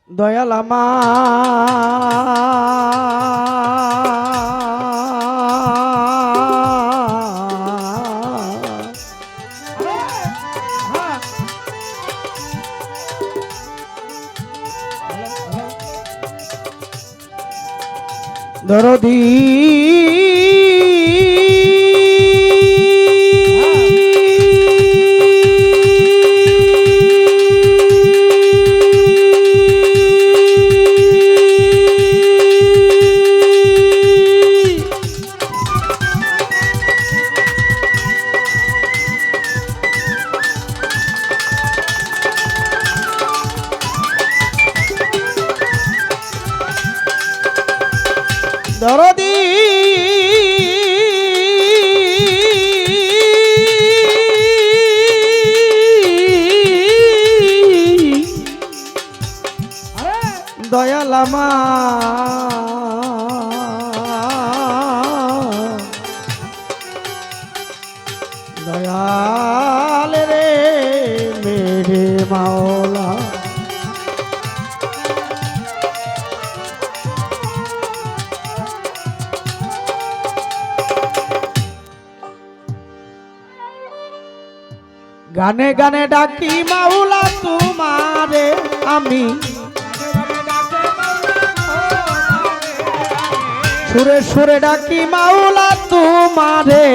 দয়াল দরদি দরদি দয়াল দয়াল রে মেরে মাওলা গানে গানে ডাকি মাওলা তোমারে আমি সুরে সুরে ডাকি মাওলা তোমারে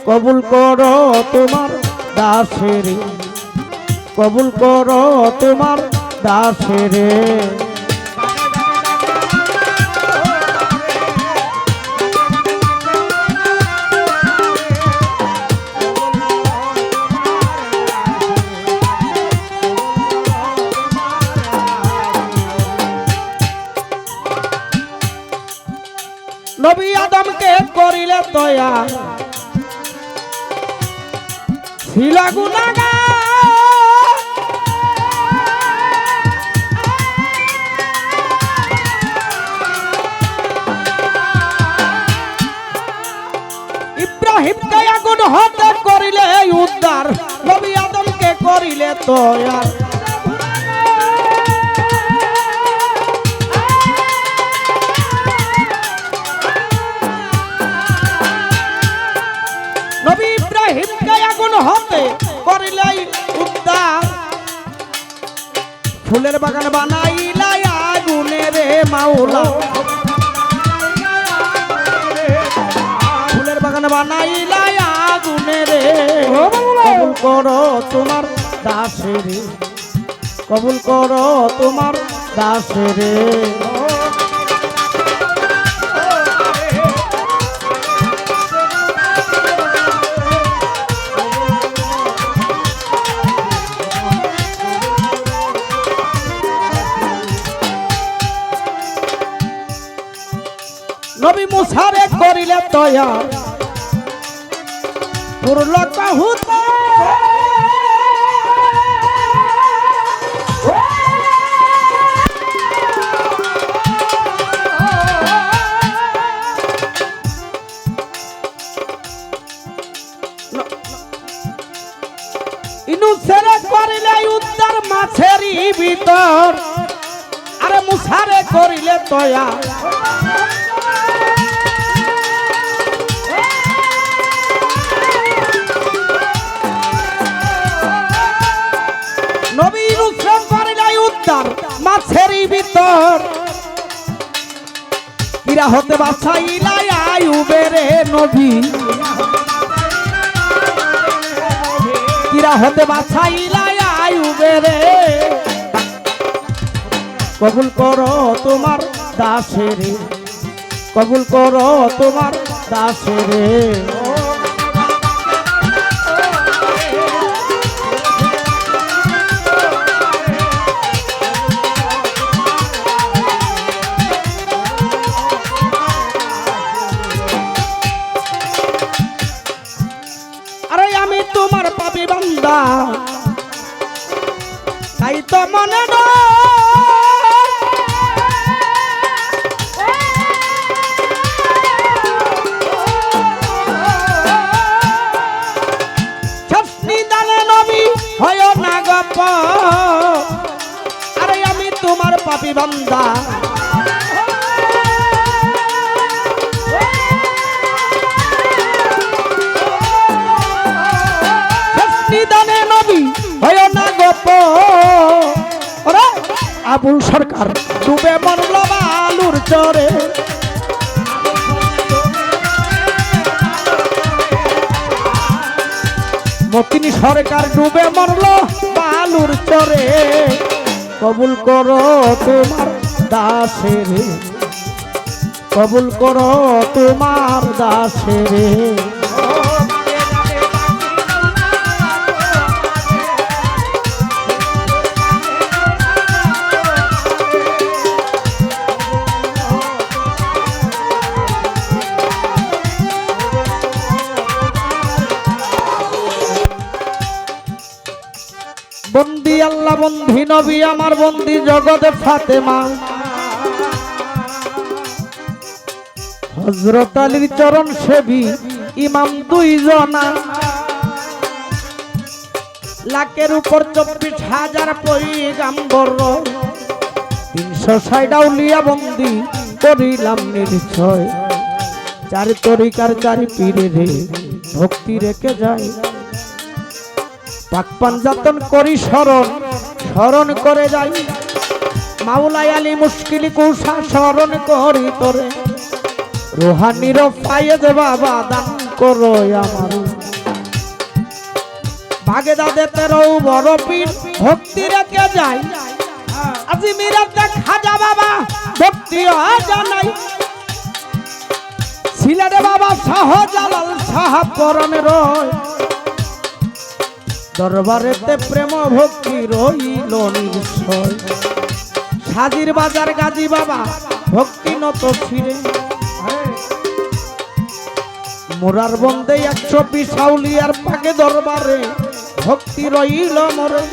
কবুল করো তোমার দাসের কবুল করো তোমার দাসের নবী আদমকে করিলে দয়া ছিল গুনাহগার ইব্রাহিমকে আগুন হতে করিলে উদ্ধার নবী আদমকে করিলে দয়া হতে করিলে উদ্ধার ফুলের বাগান বানাইলা আগুনে রে মাওলা ফুলের বাগান বানাইলা আগুনে রে কবুল করো তোমার দাসের কবুল করো তোমার দাসের নবী মুসারে করিলে দয়া পুরল কাহুতে ইনুসেরে করিলে উদ্ধার মাছেরই ভিতর আরে মুসারে করিলে দয়া মাছেরই ভিতর কিরা হতে বাছাইলা আইয়ুবের নবী কিরা হতে বাছাইলা আইয়ুবের কবুল করো তোমার দাসের কবুল করো তোমার দাসের তোমার পাপী বান্দা তাই তো মনে তোমার পাপী বান্দা নিদানে নবী হয় না গোপ আবুল সরকার ডুবে মরল বালুর চরে মতিন সরকার ডুবে মরল বালুর চরে কবুল করো তোমার দাসের কবুল করো তোমার দাসের বন্দি আল্লাহ বন্দি নবী আমার বন্দি জগতে ফাতেমা হযরত আলীর চরণ সেবী ইমাম দুইজনা লাখের উপর 24,000 পয়গাম্বর 360 আউলিয়া বন্দি করিলাম নিশ্চয় চারি তরিকার চারি পীরে রে ভক্তি রেখে যায় পাক পাঞ্জাতন করি স্মরণ করে যাই মাওলাই আলী মুশকিল কুশা স্মরণ করি তোরে রোহানির ফায়েজ বাবা দান করো আমার ভাগে দাদে তেরো বড় পীর ভক্তি রেখে যায় আজমিরাতে খাজা বাবা ভক্তি জানাই সিলেটে বাবা শাহজালাল শাহ পরনে রয় দরবারেতে প্রেম ভক্তি রইল নিশ্চয় সাজির বাজার গাজী বাবা ভক্তি নত ছিঁড়ে মোরার বন্দে 120 আউলিয়ার পাকে দরবারে ভক্তি রইল মরে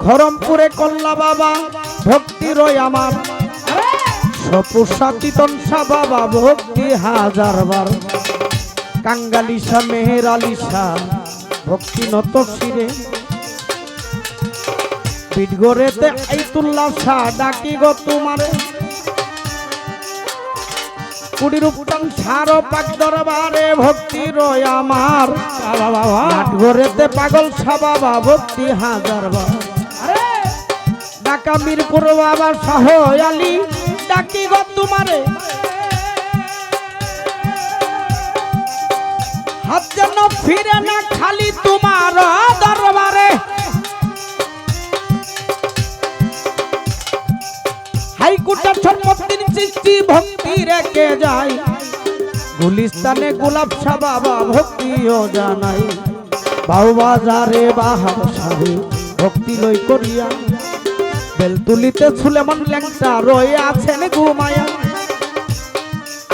খরমপুরে কল্লা বাবা ভক্তি রই আমার সপুষা তিতনসা বাবা ভক্তি 1000 বার কাঙ্গালিশা মেহের আলিশা ভক্তি নত শিরে বিটগড়েতে আইতুল্লাহ শাহ ডাকি গো তোমারে কুড়ির উপটান সারো পাক দরবারে ভক্তি রয় আমার বিটগড়েতে পাগল শাহ বাবা ভক্তি 1000 বার ঢাকা মিরপুর বাবা শাহ আলী ডাকি গো তোমারে হাত যেন ফিরে না খালি তোমার দরবারে হাইকোর্টের সম্পত্তির সৃষ্টি ভক্তি রেখে যায় গুলিস্তানে গোলাপ শাহ বাবা ভক্তিও জানাই বাউবাজারে বাহার সারে ভক্তি লই করিয়া বেলতুলিতে সুলেমান ল্যাংটা রয়ে আছেন ঘুমায়া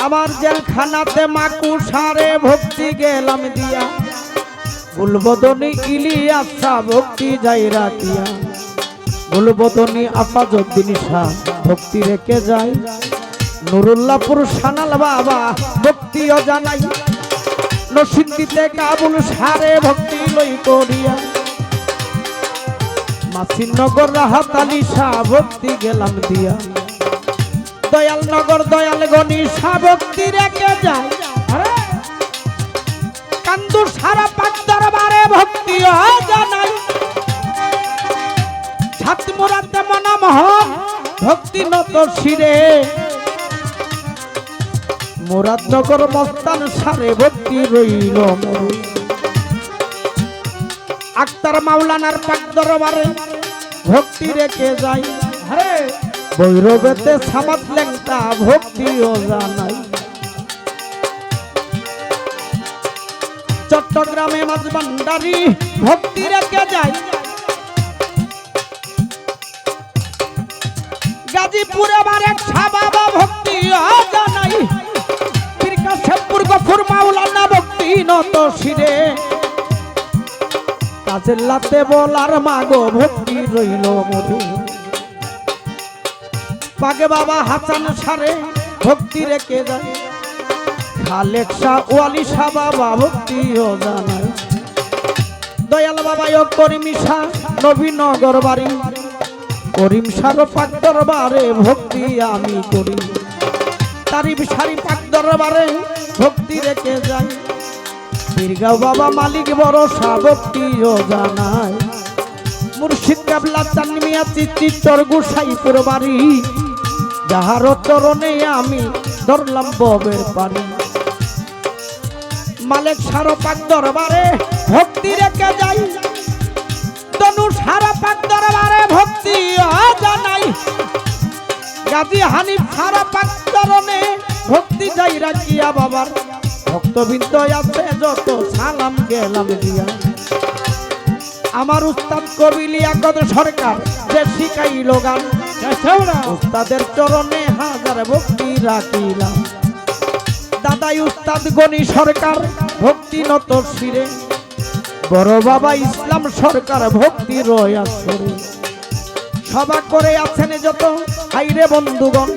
আমার জেলখানাতে মাকুসারে ভক্তি গেলাম দিয়া গুলবদনী ইলিয়াসা ভক্তি যাই রাখিয়া গুলবদনী আফাজউদ্দিন শাহ ভক্তি রেখে যায় নুরুল্লাহপুর সানাল বাবা ভক্তিও জানাই নরসিংদীতে কাবুল সারে ভক্তি লই করিয়া মাসিনগর রাহাত আলী শাহ ভক্তি গেলাম দিয়া দয়াল নগর দয়াল গনি শাহ ভক্তি রেখে যায় কান্দু সারা পাক দরবারে ভক্তি জানাই ছাত মুরাদে মনমোহন ভক্তি নত শিরে মুরাদনগর মস্তান সারে ভক্তি রইল আক্তার মাওলানার পাক দরবারে ভক্তি রেখে যায় ভৈরবেতে সামাদ ল্যাংটা ভক্তিও জানাই চট্টগ্রামে মাঝবান্ডারি ভক্তি রেখে যায় গাজীপুরে বারেক শাহ বাবা ভক্তি জানাই পীরকাশেমপুর গফুর মাওলানা ভক্তি নত শিরে কাজের লাতে বলার মাগো ভক্তি রইল মধু পাগে বাবা হাসান সারে ভক্তি রেখে যায় খালেক শাহ ওয়ালি শাহ বাবা ভক্তিও জানায় দয়াল বাবা করিমি শাহ নবীনগর বাড়ি করিম সার পাক দরবারে ভক্তি আমি করি, তারিফ সারি পাক দরবারে ভক্তি রেখে যাই। বীরগাঁও বাবা মালিক ভরসা ভক্তিও জানায়, মুর্শিদ কাবলা চাঁদনি মিয়া চিত্তর গোসাইপুর বাড়ি, যাহার চরণে আমি ধরলাম ববের পারি। মালিক সার পাক দরবারে ভক্তি রেখে যাই, তনু সারা পাক দরবারে ভক্তি জানাই। গাজী হানিফ সারা পাক চরণে ভক্তি যাই রাখিয়া, বাবার ভক্তবৃন্দ আছে যত সালাম গেলাম দিয়া। আমার উস্তাদ কবি লিয়াকত সরকার যে শিখাইল গান, উস্তাদের চরণে হাজার ভক্তি রাখিলাম। দাদাই উস্তাদ গনি সরকার ভক্তি নত শিরে, বড় বাবা ইসলাম সরকার ভক্তি রয়া সরে। সভা করে আছেন যত হাইরে বন্ধুগণ,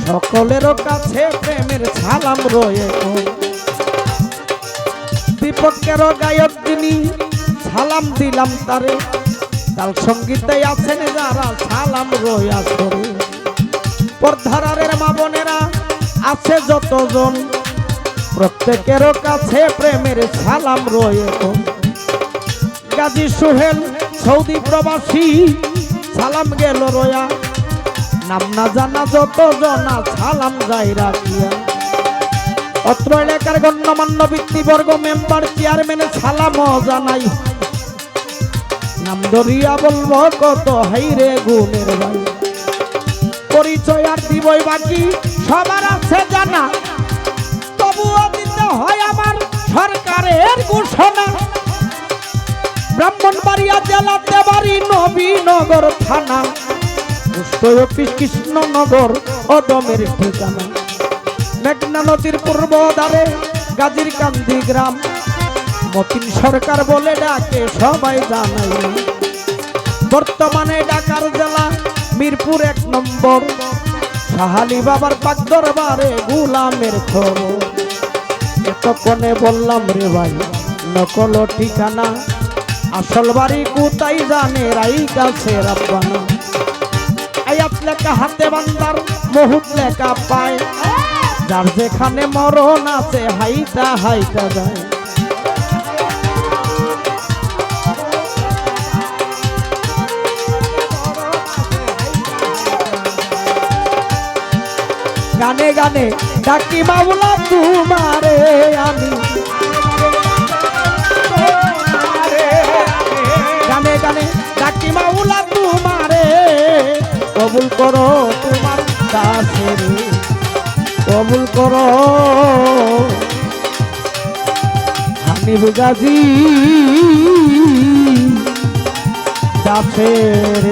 সকলের কাছে প্রেমের সালাম রয়ে। বিপক্ষের গায়ক তিনি সালাম দিলাম তারে, তাল সঙ্গীতে আছেন যারা সালাম রয়া সরে। পর্ধারের মা বোনেরা আছে যতজন, প্রত্যেকের কাছে প্রেমের সালাম রয়ে। গাজী সোহেল সৌদি প্রবাসী সালাম গেল রয়া, নাম না জানা যত জনা সালাম যাই রাখিয়া। অত্র এলাকার গণ্যমান্য ব্যক্তিবর্গ মেম্বার চেয়ারম্যান সালাম জানাই, নাম ধরিয়া বলবো কত হাইরে গুণের ভাই। পরিচয় আর দিবই বাকি সবার আছে জানা, তবুও দিতে হয় আমার সরকারের ঘোষণা। ব্রাহ্মণবাড়িয়া জেলাতে বাড়ি নবীনগর থানা, অফিস কৃষ্ণনগর অদমের ঠিকানা। মেঘনা নদীর পূর্ব ধারে গাজীর কান্দি গ্রাম, মতিন সরকার বলে ডাকে সবাই জানাই। বর্তমানে ঢাকার জেলা মিরপুর 1 নম্বর, সাহালি বাবার পাক দরবারে গোলামের খবর। এতক্ষণে বললাম রে ভাই নকল ঠিকানা, আসল বাড়ি কোথায় জানে রাই কাছে রাব্বানা। আয়াত লেখা হাতে বান্দার বহুত লেখা পায়, যার যেখানে মরণ আছে হাইটা হাইটা যায়। গানে গানে ডাকি মাওলা তোমারে আমি, গানে গানে ডাকি মাওলা তোমারে, কবুল করো তোমার দাসের, কবুল করো হানিফ গাজী দাসের।